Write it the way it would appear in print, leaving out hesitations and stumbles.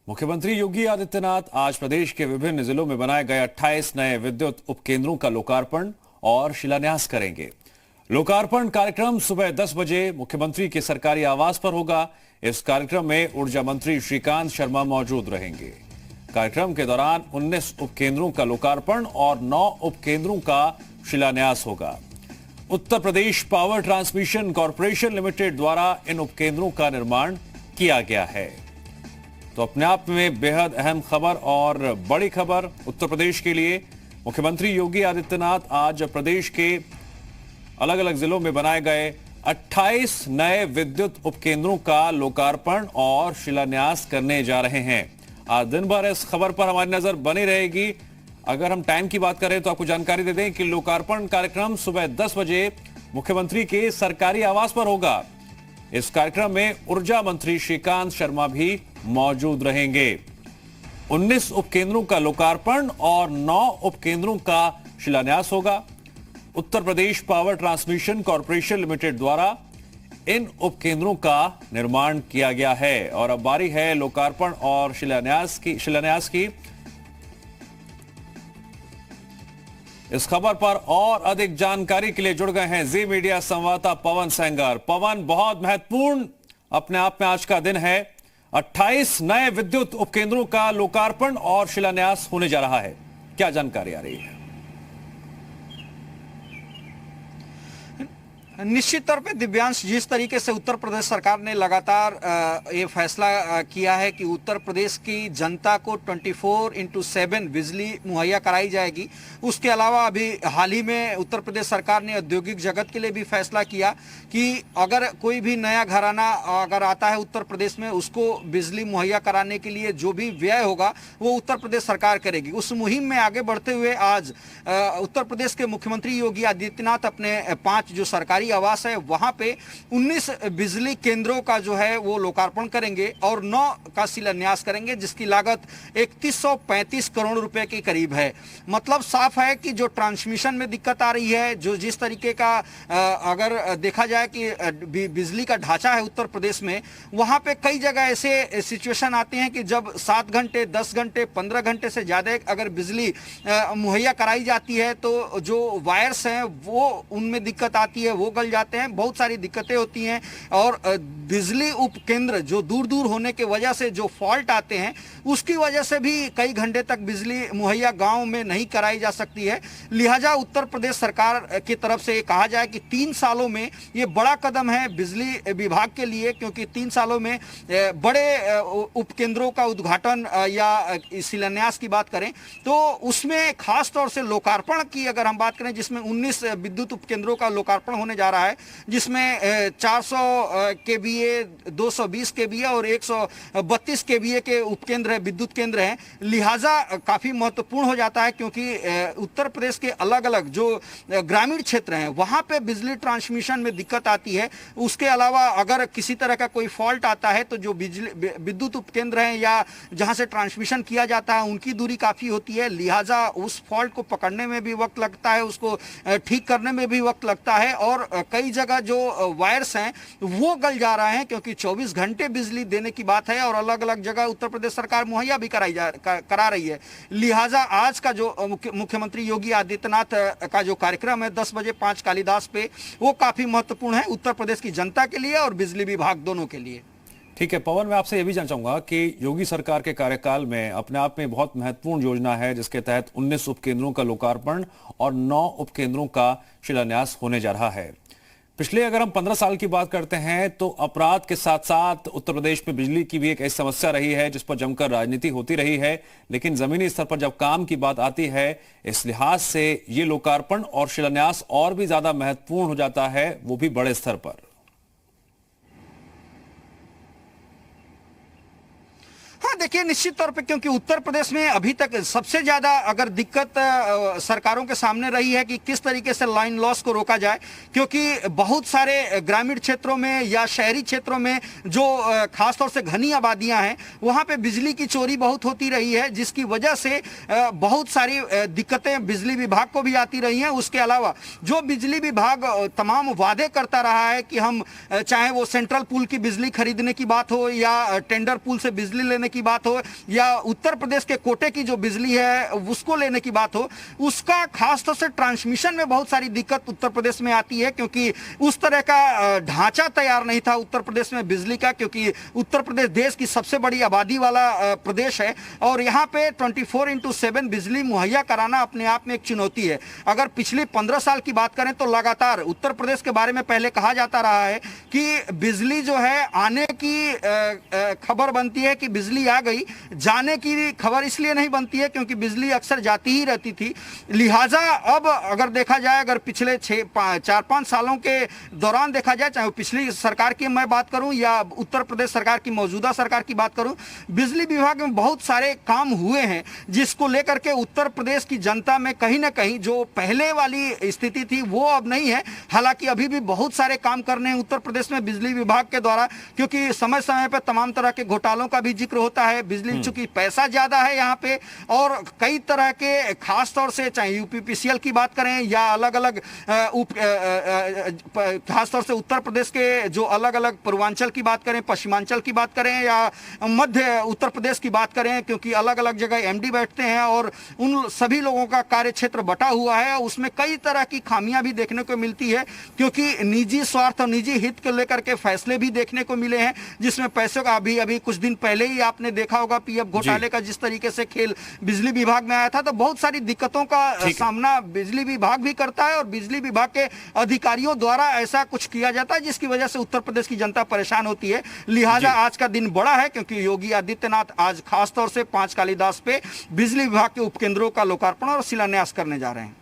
मुख्यमंत्री योगी आदित्यनाथ आज प्रदेश के विभिन्न जिलों में बनाए गए 28 नए विद्युत उपकेंद्रों का लोकार्पण और शिलान्यास करेंगे। लोकार्पण कार्यक्रम सुबह 10 बजे मुख्यमंत्री के सरकारी आवास पर होगा। इस कार्यक्रम में ऊर्जा मंत्री श्रीकांत शर्मा मौजूद रहेंगे। कार्यक्रम के दौरान 19 उपकेंद्रों का लोकार्पण और 9 उपकेंद्रों का शिलान्यास होगा। Uttar Pradesh power transmission corporation limited द्वारा इन उपकेंद्रों का निर्माण किया गया है। तो अपने आप में बेहद अहम खबर और बड़ी खबर उत्तर प्रदेश के लिए। मुख्यमंत्री योगी आदित्यनाथ आज प्रदेश के अलग अलग जिलों में बनाए गए 28 नए विद्युत उपकेंद्रों का लोकार्पण और शिलान्यास करने जा रहे हैं। आज दिन भर इस खबर पर हमारी नजर बनी रहेगी। अगर हम टाइम की बात करें तो आपको जानकारी दे दें कि लोकार्पण कार्यक्रम सुबह 10 बजे मुख्यमंत्री के सरकारी आवास पर होगा। इस कार्यक्रम में ऊर्जा मंत्री श्रीकांत शर्मा भी मौजूद रहेंगे। 19 उपकेंद्रों का लोकार्पण और 9 उपकेंद्रों का शिलान्यास होगा। Uttar Pradesh power transmission corporation limited द्वारा इन उपकेंद्रों का निर्माण किया गया है। और अब बारी है लोकार्पण और शिलान्यास की। इस खबर पर और अधिक जानकारी के लिए जुड़ गए हैं जी मीडिया संवाददाता पवन सेंगर। पवन, बहुत महत्वपूर्ण अपने आप में आज का दिन है। 28 नए विद्युत उपकेंद्रों का लोकार्पण और शिलान्यास होने जा रहा है। क्या जानकारी आ रही है? निश्चित तौर पे दिव्यांश, जिस तरीके से उत्तर प्रदेश सरकार ने लगातार ये फैसला किया है कि उत्तर प्रदेश की जनता को 24/7 बिजली मुहैया कराई जाएगी। उसके अलावा अभी हाल ही में उत्तर प्रदेश सरकार ने औद्योगिक जगत के लिए भी फैसला किया कि अगर कोई भी नया घराना अगर आता है उत्तर प्रदेश में, उसको बिजली मुहैया कराने के लिए जो भी व्यय होगा वो उत्तर प्रदेश सरकार करेगी। उस मुहिम में आगे बढ़ते हुए आज उत्तर प्रदेश के मुख्यमंत्री योगी आदित्यनाथ अपने 5 जो सरकारी आवास है वहां पे 19 बिजली केंद्रों का जो है वो लोकार्पण करेंगे और 9 का शिलान्यास करेंगे, जिसकी लागत 3135 करोड़ रुपए के करीब है। मतलब साफ है कि जो ट्रांसमिशन में दिक्कत आ रही है, जो जिस तरीके का अगर देखा जाए कि बिजली का ढांचा है उत्तर प्रदेश में, वहां पे कई जगह ऐसे सिचुएशन आते हैं कि जब 7 घंटे 10 घंटे 15 घंटे से ज्यादा अगर बिजली मुहैया कराई जाती है तो जो वायर्स हैं वो उनमें दिक्कत आती है, वो गल जाते हैं, बहुत सारी दिक्कतें होती हैं। और बिजली उपकेंद्र जो दूर दूर होने के वजह से जो फॉल्ट आते हैं उसकी वजह से भी कई घंटे तक बिजली मुहैया गांव में नहीं कराई जा सकती है। लिहाजा उत्तर प्रदेश सरकार की तरफ से ये कहा जाए कि 3 सालों में ये बड़ा कदम है बिजली विभाग के लिए, क्योंकि 3 सालों में बड़े उपकेंद्रों का उद्घाटन या शिलान्यास की बात करें तो उसमें खास तौर से लोकार्पण की अगर हम बात करें, जिसमें 19 विद्युत उपकेंद्रों का लोकार्पण होने जा रहा है, जिसमें 400 केवीए, 220 केवीए और 132 केवीए के उपकेंद्र है, विद्युत केंद्र हैं। लिहाजा काफी महत्वपूर्ण हो जाता है, क्योंकि उत्तर प्रदेश के अलग अलग जो ग्रामीण क्षेत्र हैं वहां पे बिजली ट्रांसमिशन में दिक्कत आती है। उसके अलावा अगर किसी तरह का कोई फॉल्ट आता है तो जो बिजली विद्युत उपकेंद्र हैं या जहां से ट्रांसमिशन किया जाता है उनकी दूरी काफी होती है। लिहाजा उस फॉल्ट को पकड़ने में भी वक्त लगता है, उसको ठीक करने में भी वक्त लगता है और कई जगह जो वायर्स हैं वो गल जा रहे हैं, क्योंकि 24 घंटे बिजली देने की बात है और अलग अलग जगह उत्तर प्रदेश सरकार मुहैया भी करा रही है। लिहाजा आज का जो मुख्यमंत्री योगी आदित्यनाथ का जो कार्यक्रम है 10 बजे 5 कालिदास पे, वो काफी महत्वपूर्ण है उत्तर प्रदेश की जनता के लिए और बिजली विभाग दोनों के लिए। ठीक है पवन, मैं आपसे यह भी जानना चाहूंगा कि योगी सरकार के कार्यकाल में अपने आप में बहुत महत्वपूर्ण योजना है जिसके तहत 19 उपकेंद्रों का लोकार्पण और 9 उपकेंद्रों का शिलान्यास होने जा रहा है। पिछले अगर हम 15 साल की बात करते हैं तो अपराध के साथ साथ उत्तर प्रदेश में बिजली की भी एक ऐसी समस्या रही है जिस पर जमकर राजनीति होती रही है, लेकिन जमीनी स्तर पर जब काम की बात आती है इस लिहाज से ये लोकार्पण और शिलान्यास और भी ज्यादा महत्वपूर्ण हो जाता है, वो भी बड़े स्तर पर। हाँ देखिए, निश्चित तौर पे क्योंकि उत्तर प्रदेश में अभी तक सबसे ज्यादा अगर दिक्कत सरकारों के सामने रही है कि किस तरीके से लाइन लॉस को रोका जाए, क्योंकि बहुत सारे ग्रामीण क्षेत्रों में या शहरी क्षेत्रों में जो खासतौर से घनी आबादियां हैं वहां पे बिजली की चोरी बहुत होती रही है, जिसकी वजह से बहुत सारी दिक्कतें बिजली विभाग को भी आती रही हैं। उसके अलावा जो बिजली विभाग तमाम वादे करता रहा है कि हम चाहे वो सेंट्रल पूल की बिजली खरीदने की बात हो या टेंडर पूल से बिजली लेने की की बात हो या उत्तर प्रदेश के कोटे की जो बिजली है उसको लेने की बात हो, उसका खासतौर से ट्रांसमिशन में बहुत सारी दिक्कत उत्तर प्रदेश में आती है, क्योंकि उस तरह का ढांचा तैयार नहीं था उत्तर प्रदेश में बिजली का, क्योंकि उत्तर प्रदेश देश की सबसे बड़ी आबादी वाला प्रदेश है और यहाँ पे 24/7 बिजली मुहैया कराना अपने आप में एक चुनौती है। अगर पिछले 15 साल की बात करें तो लगातार उत्तर प्रदेश के बारे में पहले कहा जाता रहा है कि बिजली जो है आने की खबर बनती है कि बिजली आ गई, जाने की खबर इसलिए नहीं बनती है क्योंकि बिजली अक्सर जाती ही रहती थी। लिहाजा अब अगर देखा जाए, अगर पिछले 4-5 सालों के दौरान देखा जाए, चाहे पिछली सरकार की मैं बात करूं या उत्तर प्रदेश सरकार की मौजूदा सरकार की बात करूं, बिजली विभाग में बहुत सारे काम हुए हैं जिसको लेकर के उत्तर प्रदेश की जनता में कहीं ना कहीं जो पहले वाली स्थिति थी वो अब नहीं है। हालांकि अभी भी बहुत सारे काम करने हैं उत्तर प्रदेश में बिजली विभाग के द्वारा, क्योंकि समय समय पर तमाम तरह के घोटालों का भी जिक्र होता है। बिजली चूंकि पैसा ज्यादा है यहाँ पे और कई तरह के खास तौर से चाहे यूपीपीसीएल की बात करें या अलग अलग खासतौर से उत्तर प्रदेश के जो अलग अलग पूर्वांचल की बात करें, पश्चिमांचल की बात करें या मध्य उत्तर प्रदेश की बात करें, क्योंकि अलग अलग जगह एमडी बैठते हैं और उन सभी लोगों का कार्य क्षेत्र बटा हुआ है। उसमें कई तरह की खामियां भी देखने को मिलती है, क्योंकि निजी स्वार्थ और निजी हित को लेकर के फैसले भी देखने को मिले हैं, जिसमें पैसों का अभी कुछ दिन पहले ही आपने देखा होगा पीएफ घोटाले का जिस तरीके से खेल बिजली विभाग में आया था। तो बहुत सारी दिक्कतों का सामना बिजली विभाग भी करता है और बिजली विभाग के अधिकारियों द्वारा ऐसा कुछ किया जाता है जिसकी वजह से उत्तर प्रदेश की जनता परेशान होती है। लिहाजा आज का दिन बड़ा है क्योंकि योगी आदित्यनाथ आज खासतौर से 5 कालीदास पे बिजली विभाग के उपकेंद्रों का लोकार्पण और शिलान्यास करने जा रहे हैं।